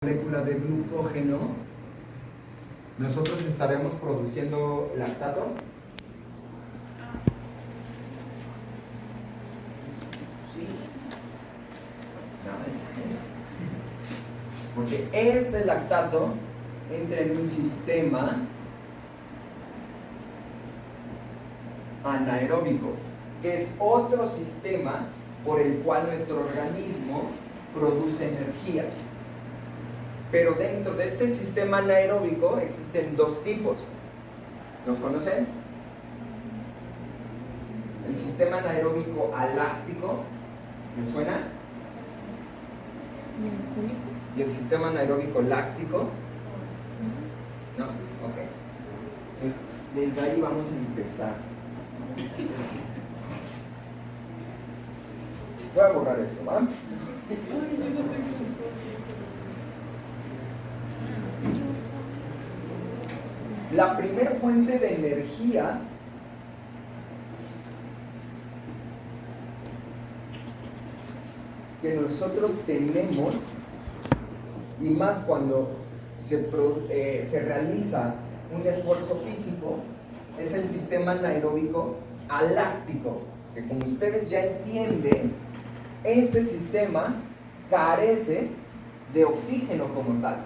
Molécula de glucógeno, nosotros estaremos produciendo lactato. Sí. No, porque este lactato entra en un sistema anaeróbico, que es otro sistema por el cual nuestro organismo produce energía. Pero dentro de este sistema anaeróbico existen dos tipos. ¿Los conocen? El sistema anaeróbico aláctico, ¿les suena? ¿Y el sistema anaeróbico láctico? ¿No? Ok. Entonces, desde ahí vamos a empezar. Voy a borrar esto, ¿va? La primera fuente de energía que nosotros tenemos, y más cuando se realiza un esfuerzo físico, es el sistema anaeróbico aláctico, que como ustedes ya entienden, este sistema carece de oxígeno como tal.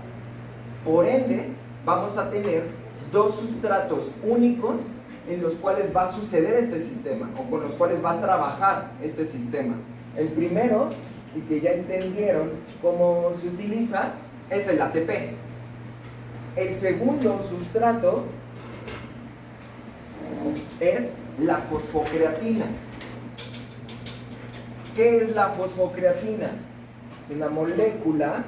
Por ende, vamos a tener dos sustratos únicos en los cuales va a suceder este sistema, o con los cuales va a trabajar este sistema. El primero, y que ya entendieron cómo se utiliza, es el ATP. El segundo sustrato es la fosfocreatina. ¿Qué es la fosfocreatina? Es una molécula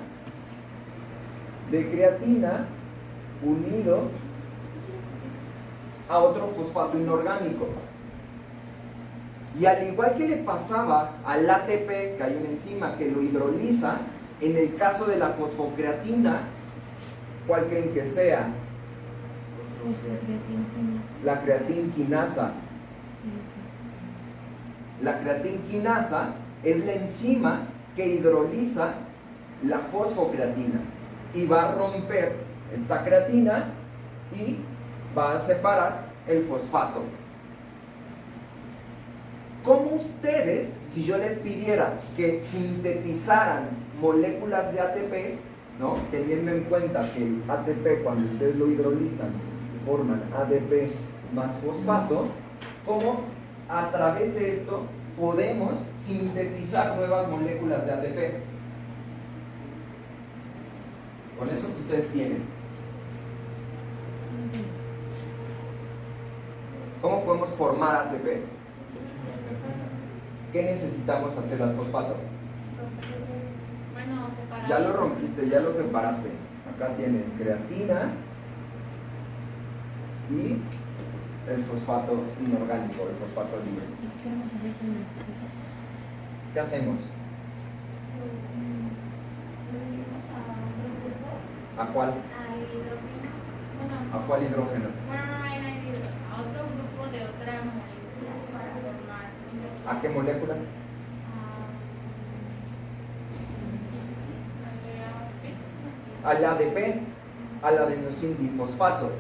de creatina unido a otro fosfato inorgánico. Y al igual que le pasaba al ATP, que hay una enzima que lo hidroliza, en el caso de la fosfocreatina, ¿cuál creen que sea? La creatinquinasa. La creatinquinasa es la enzima que hidroliza la fosfocreatina y va a romper esta creatina y va a separar el fosfato. ¿Cómo ustedes, si yo les pidiera que sintetizaran moléculas de ATP, ¿no? Teniendo en cuenta que el ATP, cuando ustedes lo hidrolizan, forman ADP más fosfato, ¿cómo a través de esto podemos sintetizar nuevas moléculas de ATP? Con eso que ustedes tienen. ¿Cómo podemos formar ATP? ¿Qué necesitamos hacer al fosfato? Ya lo rompiste, ya lo separaste. Acá tienes creatina y el fosfato inorgánico, el fosfato libre. ¿Y qué queremos hacer con el fosfato? ¿Qué hacemos? ¿A cuál? ¿A cuál hidrógeno? A otro grupo de otra molécula para formar. ¿A qué molécula? Al ADP, al adenosindifosfato.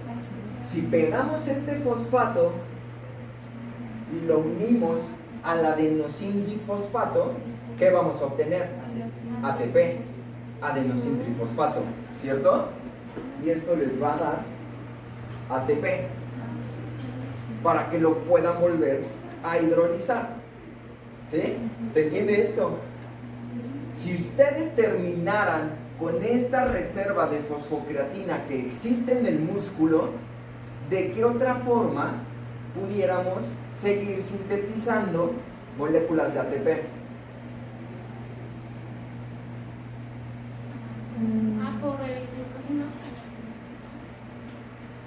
Si pegamos este fosfato y lo unimos al adenosindifosfato, ¿qué vamos a obtener? ATP, adenosintrifosfato, ¿cierto? Y esto les va a dar ATP para que lo puedan volver a hidrolizar. ¿Sí? ¿Se entiende esto? Si ustedes terminaran con esta reserva de fosfocreatina que existe en el músculo, ¿de qué otra forma pudiéramos seguir sintetizando moléculas de ATP? Por el glucógeno.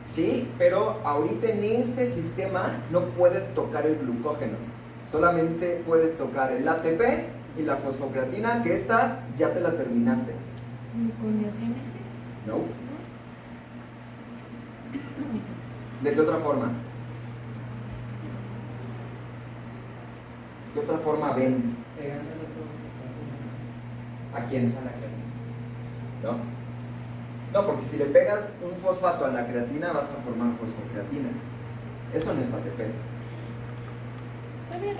Sí, pero ahorita en este sistema no puedes tocar el glucógeno. Solamente puedes tocar el ATP y la fosfocreatina, que esta ya te la terminaste. ¿Gluconeogénesis? No. ¿De qué otra forma? ¿Qué otra forma ven? ¿A quién? ¿No? No, porque si le pegas un fosfato a la creatina vas a formar fosfocreatina. Eso no es ATP. ¿Puede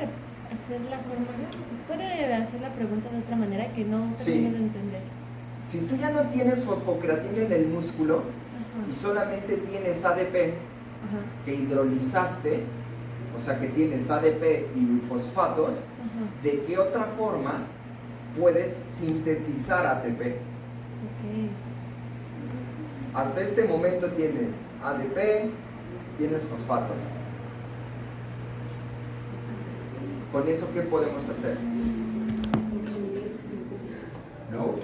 hacer la pregunta de otra manera que no Sí. termino de entender? Si tú ya no tienes fosfocreatina en el músculo y Ajá. solamente tienes ADP Ajá. que hidrolizaste, o sea que tienes ADP y fosfatos, Ajá. ¿de qué otra forma puedes sintetizar ATP? Ok. Hasta este momento tienes ADP, tienes fosfatos. ¿Con eso qué podemos hacer? ¿No?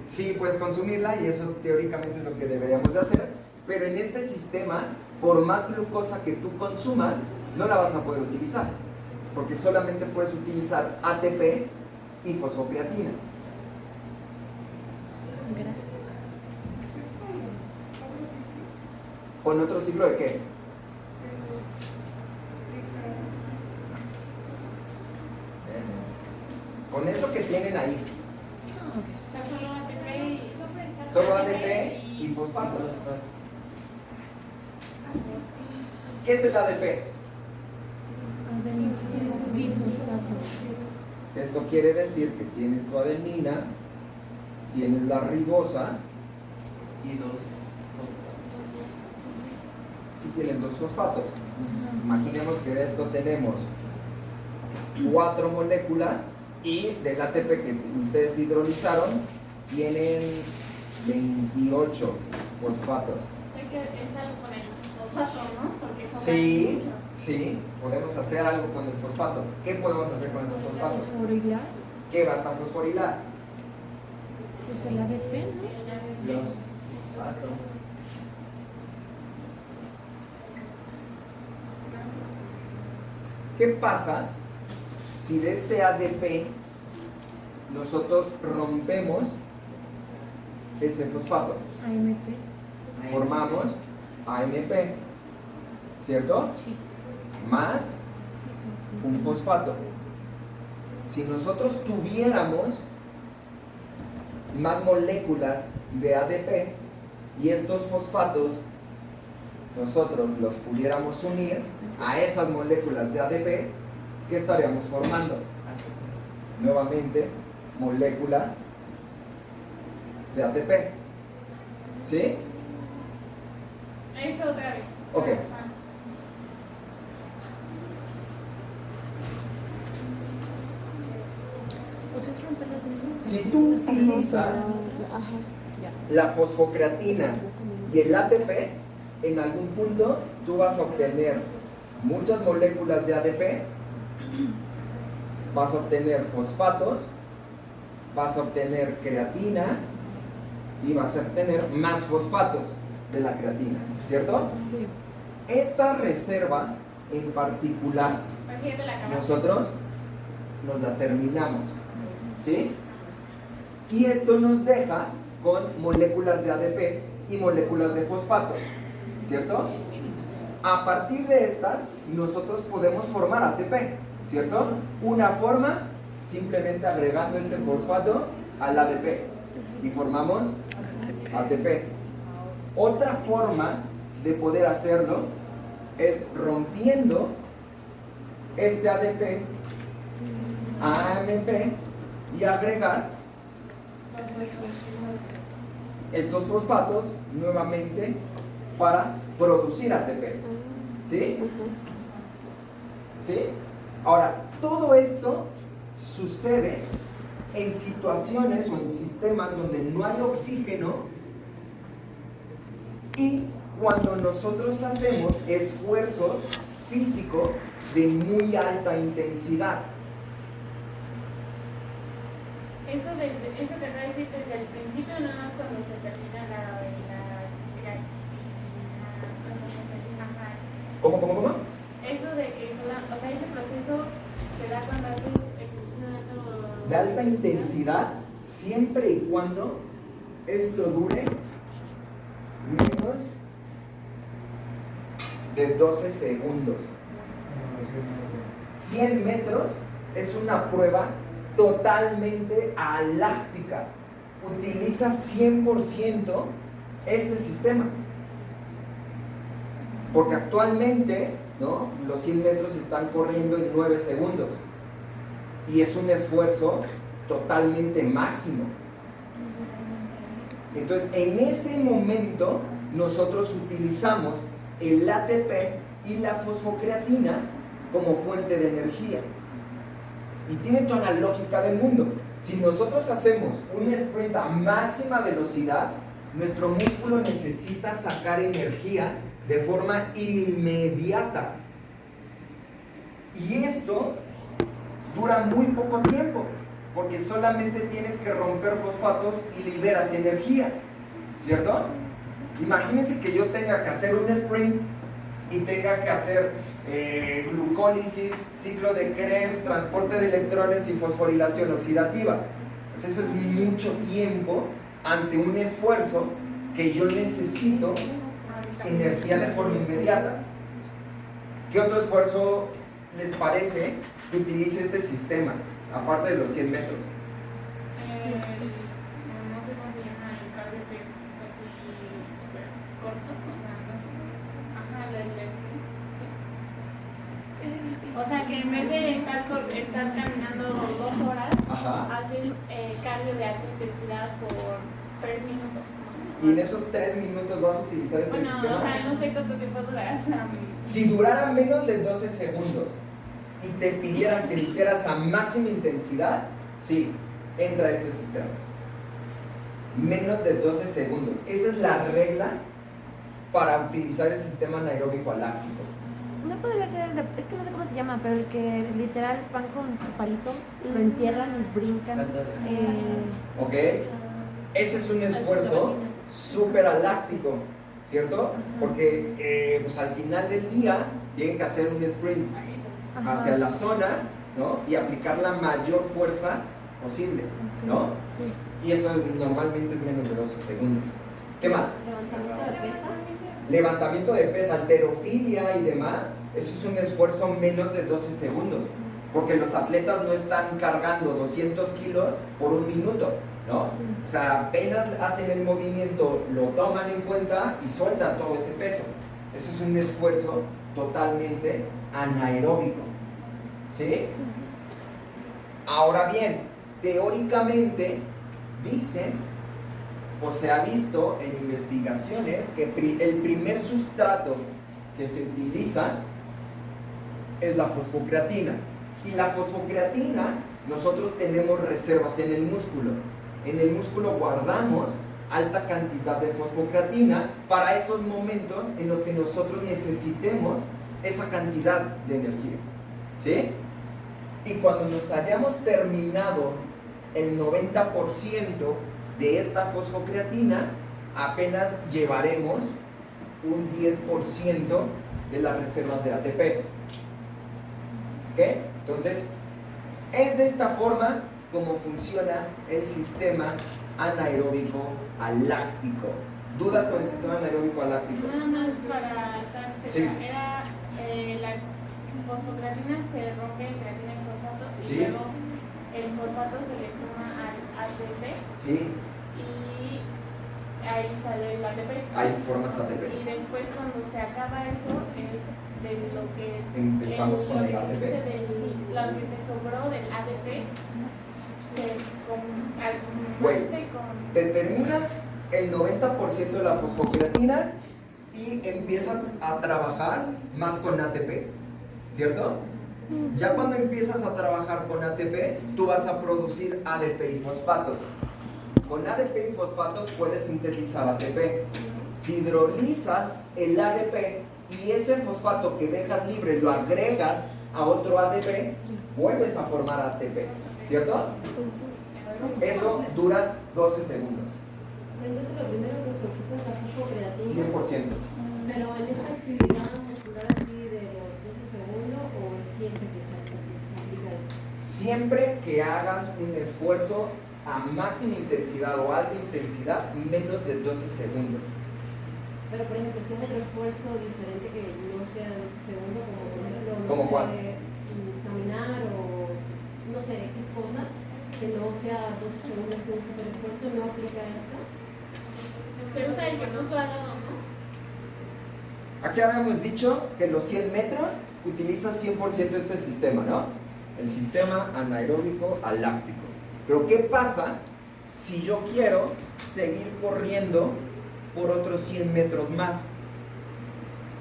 Sí, puedes consumirla y eso teóricamente es lo que deberíamos de hacer, pero en este sistema, por más glucosa que tú consumas, no la vas a poder utilizar, porque solamente puedes utilizar ATP y fosfocreatina. Gracias. ¿Con otro ciclo de qué? Con eso que tienen ahí, O sea, solo ATP y... solo ADP y fosfatos. ¿Qué es el ADP? Adenosinfosfato. Esto quiere decir que tienes tu adenina, tienes la ribosa Y dos. y tienes dos fosfatos. Ajá. Imaginemos que de esto tenemos 4 moléculas y del ATP que ustedes hidrolizaron tienen 28 fosfatos. Sé que es algo con el fosfato, ¿no? Porque son Sí, muchos. sí, podemos hacer algo con el fosfato. ¿Qué podemos hacer con esos fosfatos? Fosforilar. ¿Qué vas a fosforilar? Pues el ADP, ¿no? Los patos. ¿Qué pasa si de este ADP nosotros rompemos ese fosfato? AMP. Formamos AMP, ¿cierto? Sí. Más Sí. un fosfato. Si nosotros tuviéramos más moléculas de ADP y estos fosfatos nosotros los pudiéramos unir a esas moléculas de ADP, ¿qué estaríamos formando? Nuevamente, moléculas de ATP. ¿Sí? Eso otra vez. Ok. Ah. O sea, es romper las mismas. Si tú utilizas la fosfocreatina y el ATP, en algún punto tú vas a obtener muchas moléculas de ADP, vas a obtener fosfatos, vas a obtener creatina y vas a obtener más fosfatos de la creatina, ¿cierto? Sí. Esta reserva en particular, Pues sí, ya te la acabaste. nosotros nos la terminamos, ¿sí? Y esto nos deja con moléculas de ADP y moléculas de fosfatos, ¿cierto? A partir de estas, nosotros podemos formar ATP, ¿cierto? Una forma simplemente agregando este fosfato al ADP y formamos ATP. Otra forma de poder hacerlo es rompiendo este ADP a AMP y agregar estos fosfatos nuevamente para producir ATP. ¿Sí? ¿Sí? Ahora, todo esto sucede en situaciones o en sistemas donde no hay oxígeno y cuando nosotros hacemos esfuerzo físico de muy alta intensidad. Eso te va a decir desde el principio, nada más cuando se termina la creatina. Ajá. ¿Cómo? Eso de que o sea, ese proceso se da cuando haces ejercicio De alta intensidad, siempre y cuando esto dure menos de 12 segundos. 100 metros es una prueba totalmente aláctica. Utiliza 100% este sistema. Porque actualmente, ¿no?, los 100 metros están corriendo en 9 segundos. Y es un esfuerzo totalmente máximo. Entonces, en ese momento, nosotros utilizamos el ATP y la fosfocreatina como fuente de energía. Y tiene toda la lógica del mundo. Si nosotros hacemos un sprint a máxima velocidad, nuestro músculo necesita sacar energía de forma inmediata. Y esto dura muy poco tiempo, porque solamente tienes que romper fosfatos y liberas energía, ¿cierto? Imagínense que yo tenga que hacer un sprint y tenga que hacer glucólisis, ciclo de Krebs, transporte de electrones y fosforilación oxidativa. Pues eso es mucho tiempo ante un esfuerzo que yo necesito energía de forma inmediata. ¿Qué otro esfuerzo les parece que utilice este sistema, aparte de los 100 metros? No sé cómo se llama el cardio que es así súper corto, o sea, no sé. Ajá, el sprint, sí. O sea, que en vez de estar caminando 2 horas, Ajá. haces cardio de alta intensidad por 3 minutos. Y en esos 3 minutos vas a utilizar este Bueno, sistema. o sea, no sé cuánto tiempo dura. O sea, Si durara menos de 12 segundos y te pidieran que lo hicieras a máxima intensidad, sí, entra este sistema. Menos de 12 segundos. Esa es la regla para utilizar el sistema anaeróbico aláctico. No podría ser el de, es que no sé cómo se llama, pero el que literal van con su palito, lo entierran y brincan. ¿Ok? Ese es un esfuerzo súper aláctico, ¿cierto? Porque pues al final del día tienen que hacer un sprint hacia la zona, ¿no? Y aplicar la mayor fuerza posible, ¿no? Y eso normalmente es menos de 12 segundos. ¿Qué más? Levantamiento de pesa. Levantamiento de pesa, halterofilia y demás. Eso es un esfuerzo menos de 12 segundos. Porque los atletas no están cargando 200 kilos por un minuto, ¿no? O sea, apenas hacen el movimiento, lo toman en cuenta y sueltan todo ese peso. Ese es un esfuerzo totalmente anaeróbico, ¿sí? Ahora bien, teóricamente dicen, o se ha visto en investigaciones, que el primer sustrato que se utiliza es la fosfocreatina. Y la fosfocreatina, nosotros tenemos reservas en el músculo. En el músculo guardamos alta cantidad de fosfocreatina para esos momentos en los que nosotros necesitemos esa cantidad de energía, ¿sí? Y cuando nos hayamos terminado el 90% de esta fosfocreatina, apenas llevaremos un 10% de las reservas de ATP. ¿Ok? Entonces, es de esta forma como funciona el sistema anaeróbico aláctico. ¿Dudas con el sistema anaeróbico aláctico? nada más para estar Sí. era la fosfocreatina se rompe en creatina y fosfato y Sí. luego el fosfato se le suma al ATP Sí, y ahí sale el ATP. hay formas Y ATP. después cuando se acaba eso, de lo que Empezamos con el lo que ATP. dijiste lo que te sobró del ATP, al Bueno, sumarse con te terminas el 90% de la fosfocreatina y empiezas a trabajar más con ATP, ¿cierto? Ya cuando empiezas a trabajar con ATP, tú vas a producir ADP y fosfatos. Con ADP y fosfatos puedes sintetizar ATP. Si hidrolizas el ADP y ese fosfato que dejas libre lo agregas a otro ADP, vuelves a formar ATP, ¿cierto? Eso dura 12 segundos, Entonces lo primero que se ocupa es la fosfocreatina. 100%. Pero en esta actividad muscular así de los 12 segundos o es siempre que se aplica esto. Siempre que hagas un esfuerzo a máxima intensidad o alta intensidad, menos de 12 segundos. Pero por ejemplo, si es otro esfuerzo diferente que no sea de 12 segundos, como por ejemplo, no ¿Cómo sé, cuál? caminar o no sé, X cosas, que no sea 12 segundos de un super esfuerzo, ¿no aplica esto? Se usa el que puso al lado, ¿no? Aquí habíamos dicho que los 100 metros utiliza 100% este sistema, ¿no? El sistema anaeróbico aláctico. Pero ¿qué pasa si yo quiero seguir corriendo por otros 100 metros más?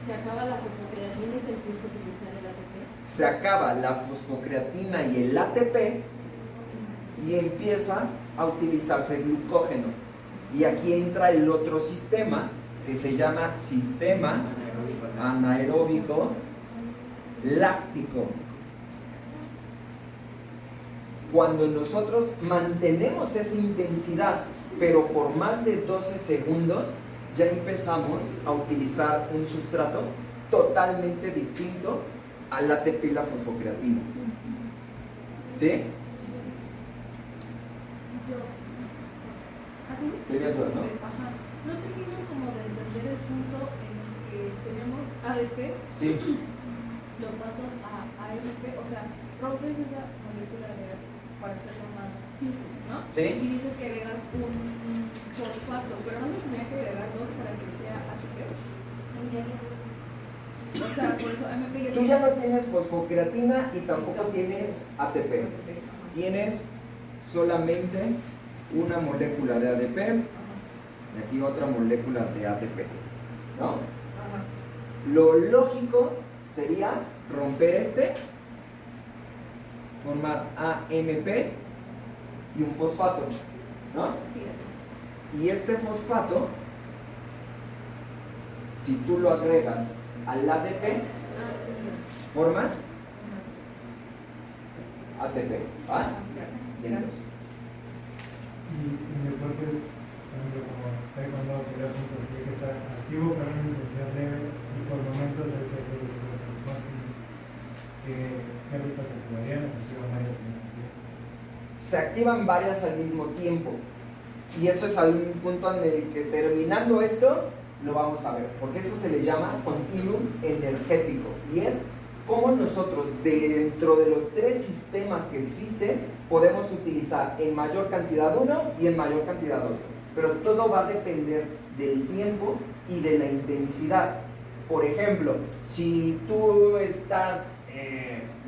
Se acaba la fosfocreatina y se empieza a utilizar el ATP. Se acaba la fosfocreatina y el ATP y empieza a utilizarse el glucógeno. Y aquí entra el otro sistema que se llama sistema anaeróbico láctico. Cuando nosotros mantenemos esa intensidad, pero por más de 12 segundos, ya empezamos a utilizar un sustrato totalmente distinto al ATP y la fosfocreatina. ¿Sí? ¿Así? ¿Tenías dudas, no? Ajá. No termino como de entender el punto en el que tenemos ADP, Sí. lo pasas a AMP, o sea, rompes esa molécula de para hacerlo más simple, ¿no? Sí. Y dices que agregas un fosfato, pero no le tenía que agregar dos para que sea ATP. O sea, por eso AMP ya Tú ya no tienes fosfocreatina y tampoco tienes ATP. Tienes solamente una molécula de ADP y aquí otra molécula de ATP, ¿no? Ajá. Lo lógico sería romper formar AMP y un fosfato, ¿no? Y este fosfato, si tú lo agregas al ADP, formas ATP, ¿va? Y entonces, Y en deportes, por ejemplo, como taekwondo, que ya son tiene que estar activo con una intensidad leve y por momentos hay que hacer los esfuerzos máximos. ¿Qué rutas se activarían? ¿Se activan varias al mismo tiempo? se activan varias al mismo tiempo. Y eso es algún punto en el que terminando esto lo vamos a ver, porque eso se le llama continuum energético y es cómo nosotros dentro de los tres sistemas que existen podemos utilizar en mayor cantidad uno y en mayor cantidad otro, pero todo va a depender del tiempo y de la intensidad. Por ejemplo, si tú estás,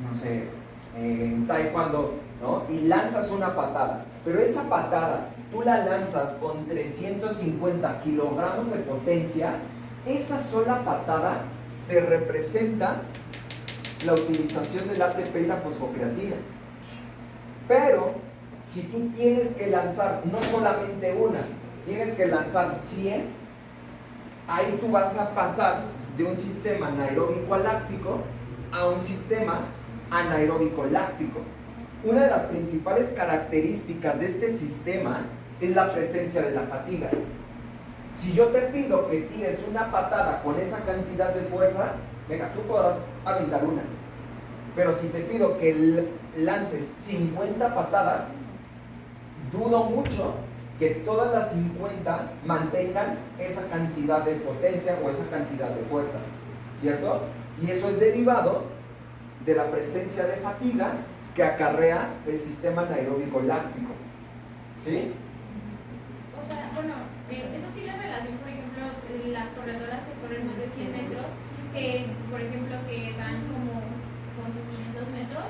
no sé, en taekwondo, ¿no? Y lanzas una patada, pero esa patada tú la lanzas con 350 kilogramos de potencia, esa sola patada te representa la utilización del ATP y la fosfocreatina. Pero si tú tienes que lanzar no solamente una, tienes que lanzar 100, ahí tú vas a pasar de un sistema anaeróbico láctico a un sistema anaeróbico láctico. Una de las principales características de este sistema es la presencia de la fatiga. Si yo te pido que tires una patada con esa cantidad de fuerza, venga, tú podrás aventar una. Pero si te pido que lances 50 patadas, dudo mucho que todas las 50 mantengan esa cantidad de potencia o esa cantidad de fuerza, ¿cierto? Y eso es derivado de la presencia de fatiga que acarrea el sistema anaeróbico láctico, ¿sí? O sea, bueno, eso tiene relación, por ejemplo, las corredoras que corren más de 100 metros, que, por ejemplo, que dan como 500 metros,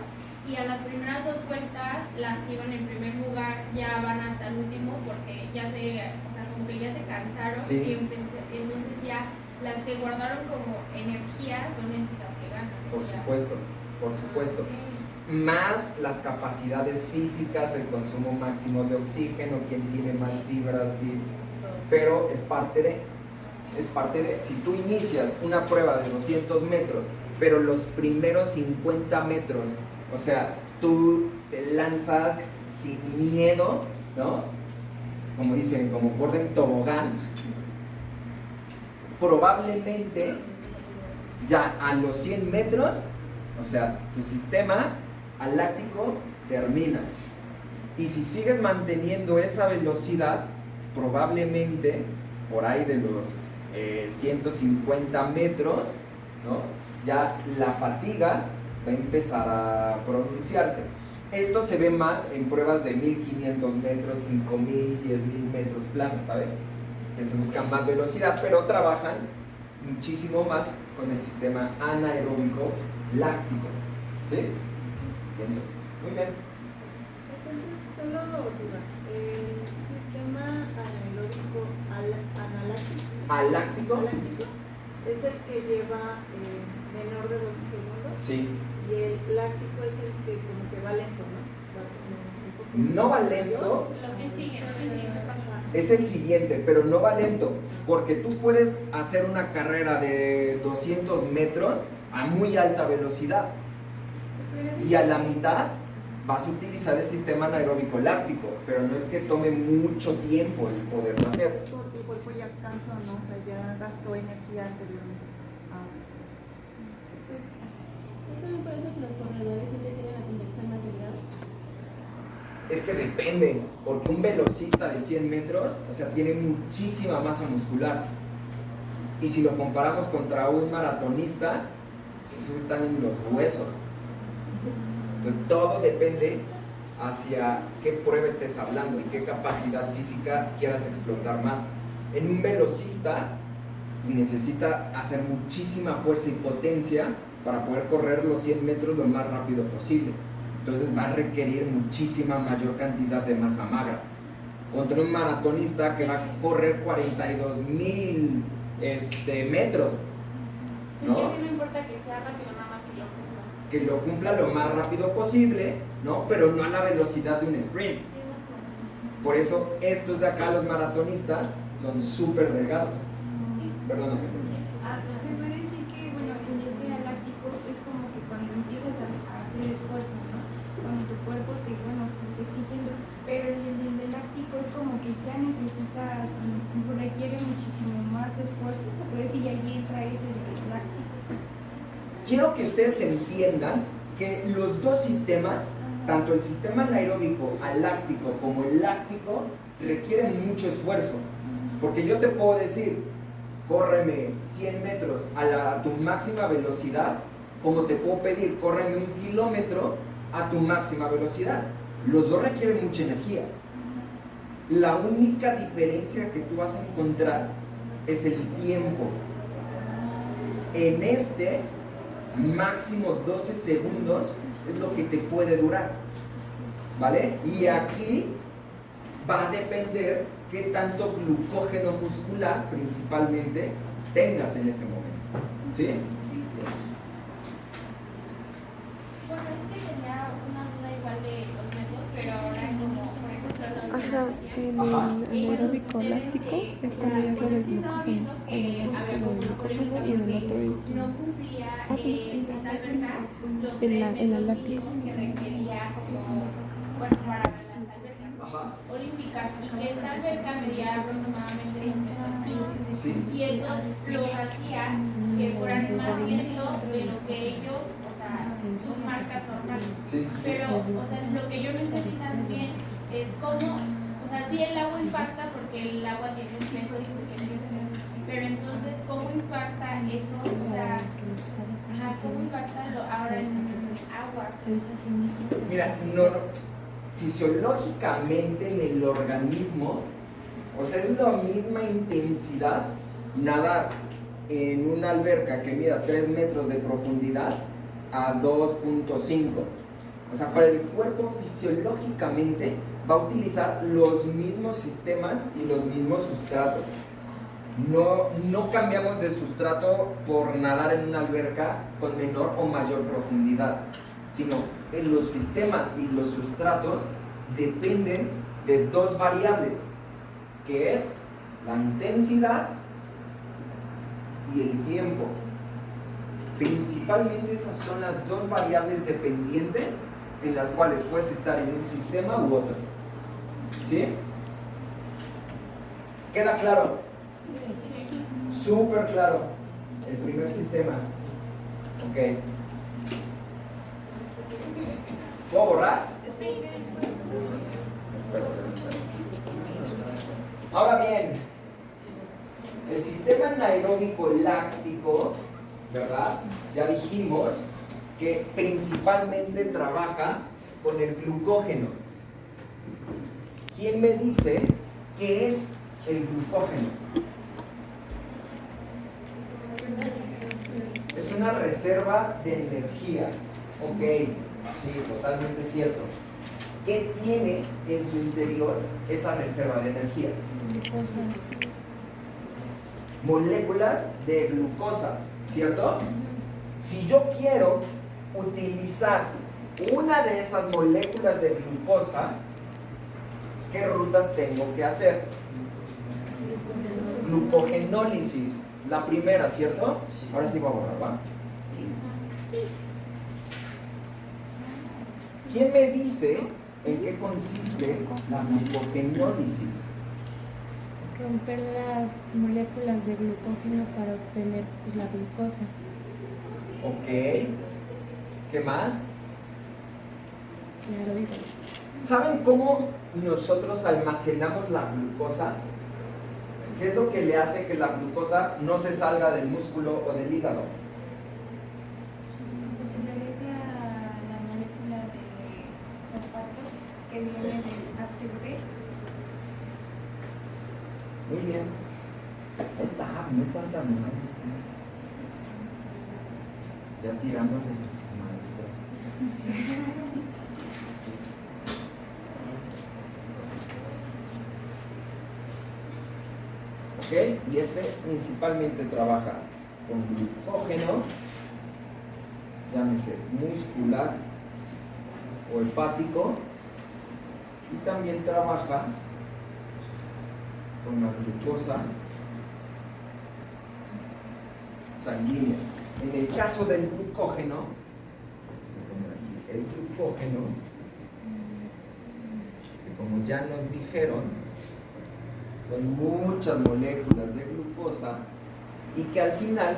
y a las primeras dos vueltas, las que iban en primer lugar ya van hasta el último porque ya como que ya se cansaron, Sí. y entonces ya las que guardaron como energía son las que ganan. Por Ya. supuesto, por supuesto. Más las capacidades físicas, el consumo máximo de oxígeno, quien tiene más fibras, pero es parte de, si tú inicias una prueba de 200 metros, pero los primeros 50 metros, o sea, tú te lanzas sin miedo, ¿no? Como dicen, como por en tobogán, probablemente ya a los 100 metros, o sea, tu sistema aláctico termina. Y si sigues manteniendo esa velocidad, probablemente por ahí de los 150 metros, ¿no? Ya la fatiga va a empezar a pronunciarse. Esto se ve más en pruebas de 1500 metros, 5000, 10.000 metros planos, ¿sabes? que se busca más velocidad, pero trabajan muchísimo más con el sistema anaeróbico láctico. ¿Sí? Bien, muy bien. Entonces, solo duda, el sistema anaeróbico ¿Aláctico? aláctico es el que lleva menor de 12 segundos Sí. y el láctico es el que como que va lento, ¿no? Va como un poco No va más lento, Lo que sigue pasa. es el siguiente, pero no va lento, porque tú puedes hacer una carrera de 200 metros a muy alta velocidad y a la mitad vas a utilizar el sistema anaeróbico láctico, pero no es que tome mucho tiempo el poderlo hacer. Porque el cuerpo ya cansó, ¿no? O sea, ya gastó energía anteriormente. Esto me parece que los corredores siempre tienen la conducción más delgada. Es que depende, porque un velocista de 100 metros, o sea, tiene muchísima masa muscular. Y si lo comparamos contra un maratonista, esos están en los huesos. Entonces todo depende hacia qué prueba estés hablando y qué capacidad física quieras explotar más. En un velocista pues, necesita hacer muchísima fuerza y potencia para poder correr los 100 metros lo más rápido posible. Entonces va a requerir muchísima mayor cantidad de masa magra. Contra un maratonista que va a correr 42,000 metros, ¿no? Sí, no importa que sea rápido, nada más que lo cumpla. Que lo cumpla lo más rápido posible, ¿no? Pero no a la velocidad de un sprint. Por eso estos de acá, los maratonistas, son súper delgados. Perdóname. Se puede decir que, bueno, el este láctico es como que cuando empiezas a hacer esfuerzo, ¿no? Cuando tu cuerpo te está exigiendo, pero el láctico es como que ya necesitas, requiere muchísimo más esfuerzo, se puede decir, y ahí entra ese láctico. Quiero que ustedes entiendan que los dos sistemas, tanto el sistema anaeróbico aláctico como el láctico, requieren mucho esfuerzo. Porque yo te puedo decir, córreme 100 metros a tu máxima velocidad, como te puedo pedir, córreme 1 kilómetro a tu máxima velocidad. Los dos requieren mucha energía. La única diferencia que tú vas a encontrar es el tiempo. En este, máximo 12 segundos es lo que te puede durar, ¿vale? Y aquí va a depender qué tanto glucógeno muscular principalmente tengas en ese momento, ¿sí? Bueno, es que tenía una duda igual de los metros, pero ahora como, por ejemplo, la Ajá, en el anaeróbico láctico es cuando ya es lo del glucógeno, cuando es lo del glucógeno y en el otro es... no cumplía pues, esta alberca los en la 3 metros láctica. mínimos que requería como, bueno, para las albercas Ajá. olímpicas, y que esta alberca medía aproximadamente 2 metros 15. Sí. Y eso los hacía que fueran más lentos de lo que ellos, o sea, sus marcas normales. Sí, sí. Pero, o sea, lo que yo no entendí tan bien es cómo, o sea, sí el agua impacta porque el agua tiene un peso diferente, pero entonces, ¿cómo impacta eso? O sea, ¿cómo impacta ahora en agua? Se usa así mismo. Mira, fisiológicamente en el organismo, o sea, es la misma intensidad nadar en una alberca que mida 3 metros de profundidad a 2.5. O sea, para el cuerpo fisiológicamente va a utilizar los mismos sistemas y los mismos sustratos. No cambiamos de sustrato por nadar en una alberca con menor o mayor profundidad, sino en los sistemas y los sustratos dependen de dos variables, que es la intensidad y el tiempo. Principalmente esas son las dos variables dependientes en las cuales puedes estar en un sistema u otro. ¿Sí? ¿Queda claro? Súper claro. El primer sistema. Ok. ¿Puedo borrar? Ahora bien, el sistema anaeróbico láctico, ¿verdad? Ya dijimos que principalmente trabaja con el glucógeno. ¿Quién me dice qué es el glucógeno? Es una reserva de energía. Ok, sí, totalmente cierto. ¿Qué tiene en su interior esa reserva de energía? Glucosa. Moléculas de glucosas, ¿cierto? Si yo quiero utilizar una de esas moléculas de glucosa, ¿qué rutas tengo que hacer? Glucogenólisis, la primera, ¿cierto? Ahora sí vamos a borrar, ¿va? ¿Quién me dice en qué consiste la glucogenólisis? Romper las moléculas de glucógeno para obtener pues, la glucosa. Ok. ¿Qué más? Claro, digo. ¿Saben cómo nosotros almacenamos la glucosa? ¿Qué es lo que le hace que la glucosa no se salga del músculo o del hígado? Pues en realidad la molécula de fosfato que viene del ATP. Muy bien. Ahí está, no están tan mal. Ya tirándoles a sus maestros. ¿Ok? Y este principalmente trabaja con glucógeno, llámese muscular o hepático, y también trabaja con la glucosa sanguínea. En el caso del glucógeno, vamos a poner aquí el glucógeno, que como ya nos dijeron, son muchas moléculas de glucosa y que al final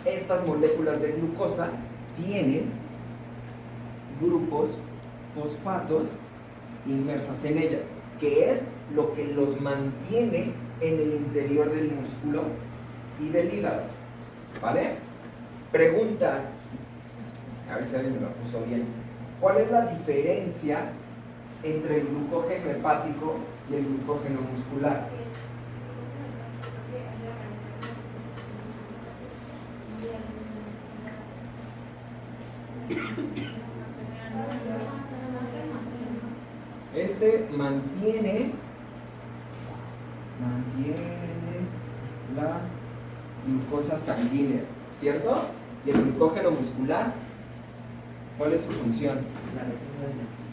estas moléculas de glucosa tienen grupos fosfatos inmersas en ella, que es lo que los mantiene en el interior del músculo y del hígado. ¿Vale? Pregunta, a ver si alguien me lo puso bien. ¿Cuál es la diferencia entre el glucógeno hepático y el glucógeno muscular? Este mantiene la glucosa sanguínea, ¿cierto? Y el glucógeno muscular, ¿cuál es su función? La reserva de energía.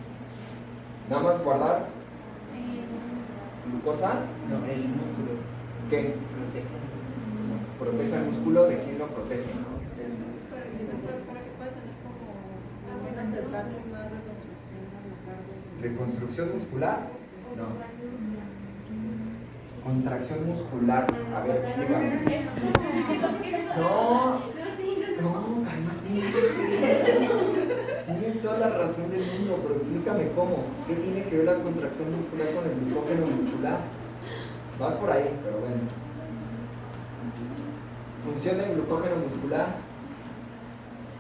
Nada más guardar glucosas. No, el músculo. ¿Qué? Protege. Protege el músculo. ¿De quién lo protege? Para que pueda tener como menos desgaste, más reconstrucción a lo largo de... ¿Reconstrucción muscular? No. Contracción muscular. A ver, explícame. No, cálmate. Tienes toda la razón del mundo, pero explícame cómo. ¿Qué tiene que ver la contracción muscular con el glucógeno muscular? Vas por ahí, pero bueno. Función del glucógeno muscular,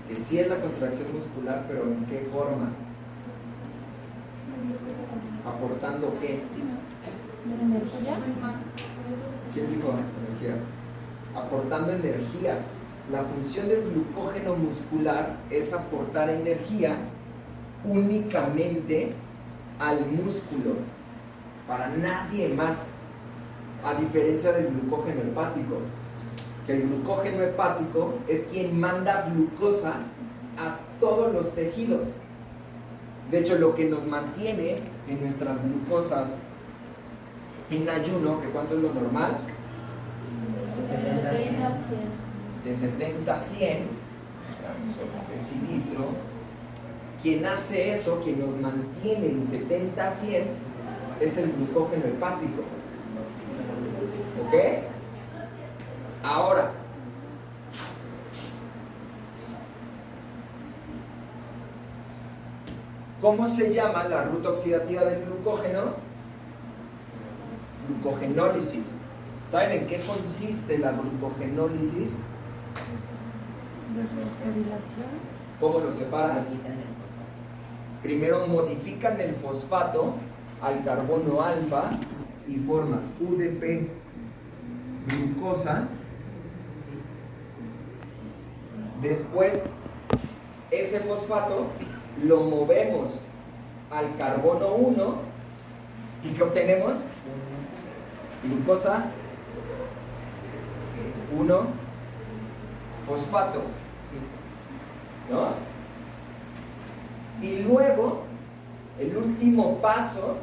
que sí es la contracción muscular, pero ¿en qué forma? ¿Aportando qué? ¿Energía? ¿Quién dijo energía? Aportando energía. La función del glucógeno muscular es aportar energía únicamente al músculo, para nadie más, a diferencia del glucógeno hepático, que el glucógeno hepático es quien manda glucosa a todos los tejidos. De hecho, lo que nos mantiene en nuestras glucosas en ayuno, que ¿cuánto es lo normal? De 70 a 100 gramos sobre decilitro. Quien hace eso, quien nos mantiene en 70 a 100, es el glucógeno hepático. ¿Ok? Ahora, ¿cómo se llama la ruta oxidativa del glucógeno? Glucogenólisis. ¿Saben en qué consiste la glucogenólisis? Desfosforilación. ¿Cómo lo separan? Le quitan el fosfato. Primero modifican el fosfato al carbono alfa y formas UDP glucosa, después ese fosfato lo movemos al carbono 1 y ¿qué obtenemos? Glucosa 1 fosfato, ¿no? Y luego el último paso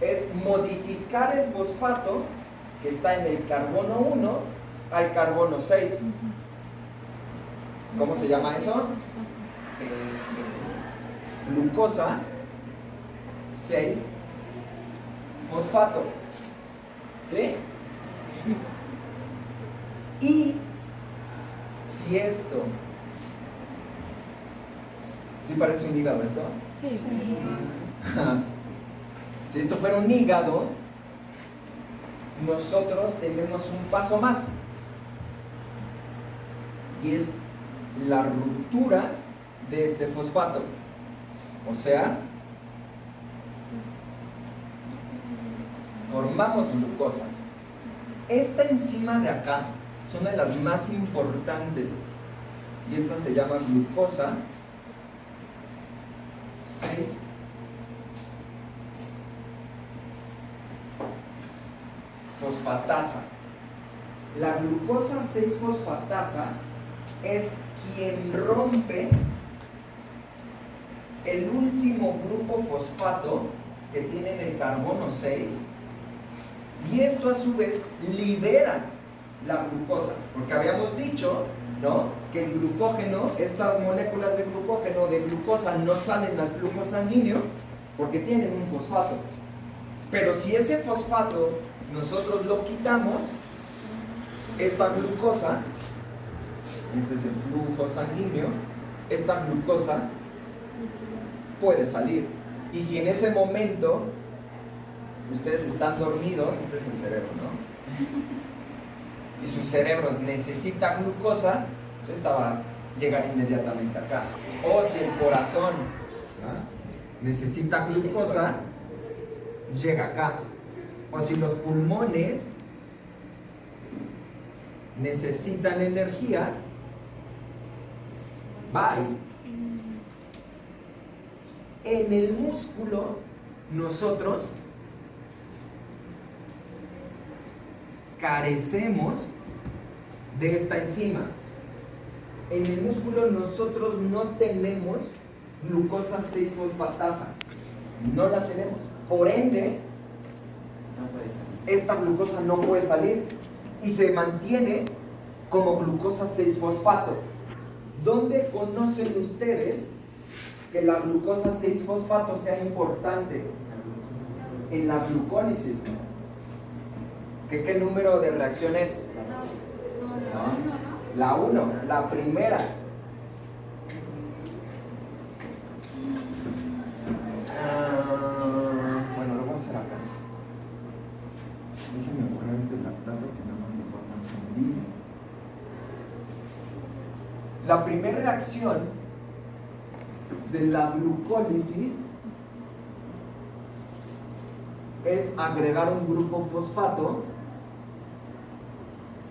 es modificar el fosfato que está en el carbono 1 al carbono 6. ¿Cómo se llama eso? Glucosa 6 fosfato. ¿Sí? Y si esto, ¿sí parece un hígado esto? Sí. Si esto fuera un hígado, nosotros tenemos un paso más. Y es la ruptura de este fosfato. O sea, formamos glucosa. Esta enzima de acá es una de las más importantes. Y esta se llama glucosa 6 fosfatasa. La glucosa 6 fosfatasa es quien rompe el último grupo fosfato que tiene en el carbono 6, y esto a su vez libera la glucosa, porque habíamos dicho, ¿no?, que el glucógeno, estas moléculas de glucógeno, de glucosa, no salen al flujo sanguíneo porque tienen un fosfato. Pero si ese fosfato nosotros lo quitamos, esta glucosa, este es el flujo sanguíneo, esta glucosa puede salir. Y si en ese momento ustedes están dormidos, este es el cerebro, ¿no? Y sus cerebros necesitan glucosa, pues esta va a llegar inmediatamente acá. O si el corazón, ¿no?, necesita glucosa, llega acá. O si los pulmones necesitan energía, va ahí. En el músculo, nosotros carecemos de esta enzima. En el músculo nosotros no tenemos glucosa 6 fosfatasa. No la tenemos. Por ende, esta glucosa no puede salir y se mantiene como glucosa 6 fosfato. ¿Dónde conocen ustedes que la glucosa 6 fosfato sea importante? En la glucólisis. ¿Qué número de reacción es? No, la 1, la primera. Bueno, lo voy a hacer acá. Déjenme borrar este lactato que no me va a confundir. La primera reacción de la glucólisis es agregar un grupo fosfato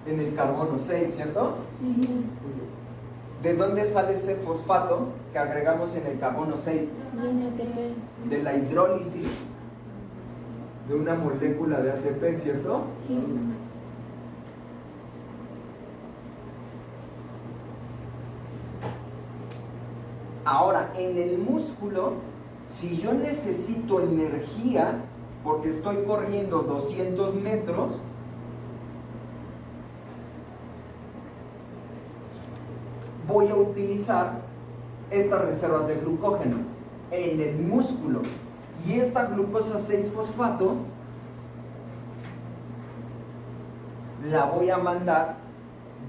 en el carbono 6, ¿cierto? Sí. ¿De dónde sale ese fosfato que agregamos en el carbono 6? De la hidrólisis de una molécula de ATP, ¿cierto? Sí. Ahora, en el músculo, si yo necesito energía porque estoy corriendo 200 metros, voy a utilizar estas reservas de glucógeno en el músculo. Y esta glucosa 6 fosfato la voy a mandar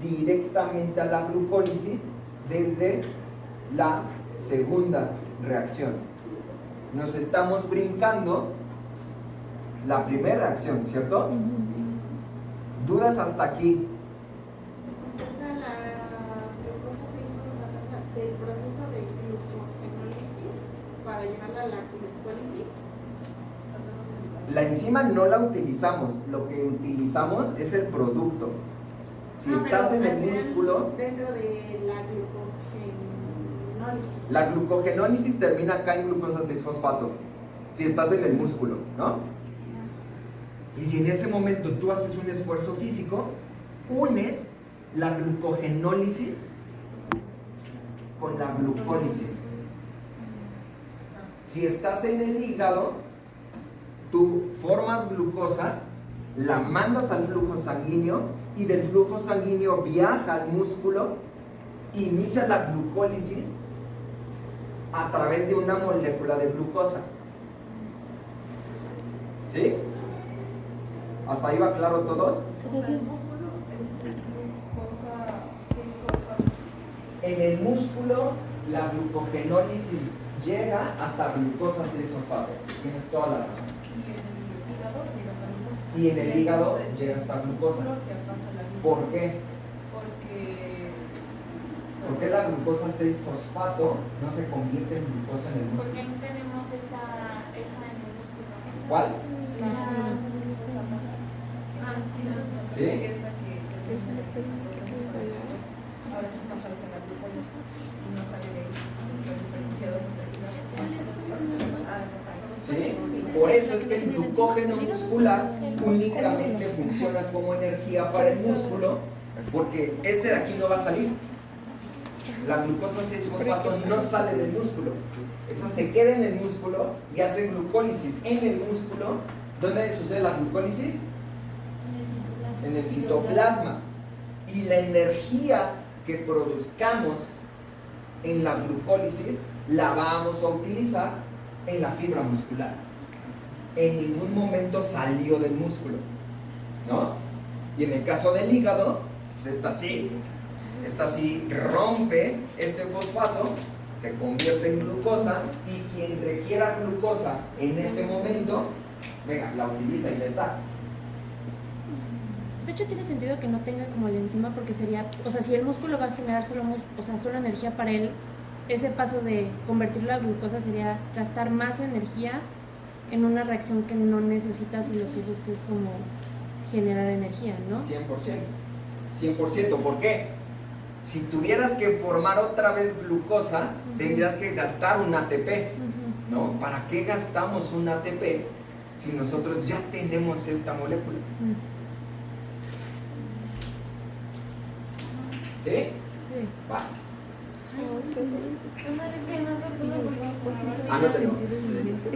directamente a la glucólisis desde la segunda reacción. Nos estamos brincando la primera reacción, ¿cierto? ¿Dudas hasta aquí? O sea, la glucosa 6 fosfatasa del proceso de glucogenólisis para llevarla a la glucólisis. La enzima no la utilizamos, lo que utilizamos es el producto. Si estás en el músculo, Dentro de la glucogenólisis. la glucogenólisis termina acá en glucosa 6-fosfato. Si estás en el músculo, ¿no? Y si en ese momento tú haces un esfuerzo físico, unes la glucogenólisis con la glucólisis. Si estás en el hígado, tú formas glucosa, la mandas al flujo sanguíneo y del flujo sanguíneo viaja al músculo, inicia la glucólisis a través de una molécula de glucosa. ¿Sí? ¿Hasta ahí va claro todos? En el músculo la glucogenólisis llega hasta glucosa 6-fosfato. Tienes toda la razón. Y en el hígado llega hasta glucosa. ¿Por qué? ¿Por qué la glucosa 6-fosfato no se convierte en glucosa en el músculo? Porque no tenemos esa en el músculo. ¿Cuál? ¿Sí? Eso le permite que vaya ¿Sí? Por eso es que el glucógeno muscular únicamente funciona como energía para el músculo, porque este de aquí no va a salir. La glucosa 6-fosfato no sale del músculo. Esa se queda en el músculo y hace glucólisis en el músculo. ¿Dónde sucede la glucólisis? En el citoplasma. Y la energía que produzcamos en la glucólisis la vamos a utilizar en la fibra muscular. En ningún momento salió del músculo, ¿no? Y en el caso del hígado, pues esta sí rompe este fosfato, se convierte en glucosa, y quien requiera glucosa en ese momento, venga, la utiliza y ya está. De hecho, tiene sentido que no tenga como la enzima, porque sería, o sea, si el músculo va a generar solo energía para él, ese paso de convertirlo a glucosa sería gastar más energía en una reacción que no necesitas y lo que buscas es como generar energía, ¿no? 100%. ¿Por qué? Si tuvieras que formar otra vez glucosa, tendrías que gastar un ATP, ¿no? ¿Para qué gastamos un ATP si nosotros ya tenemos esta molécula? ¿Sí? Sí. Va. Una vez que no se pudo porque Anótelo. sentido en mi mente.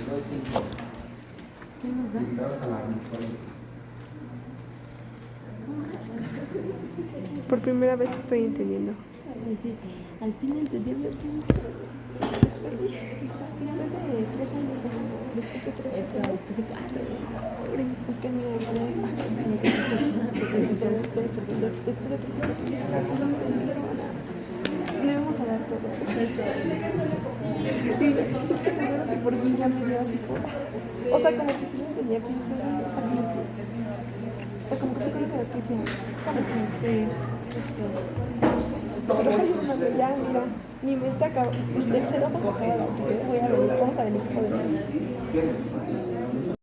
No es 5. ¿Qué nos da? Dedicados a la glucólisis. Por primera vez estoy entendiendo. Al fin entendí el Después de 3 años, después de 3 años. Después de 4. Es que mi después de 3 años, debemos hablar todo. Es que primero que por mí ya me dio así como... O sea, como que sí lo entendía, pero como que sí con esa noticia. Como que sí. Pero ya, mira, mi mente acaba, el cerebro se acaba de hacer. Vamos a venir por eso. ¿Tienes?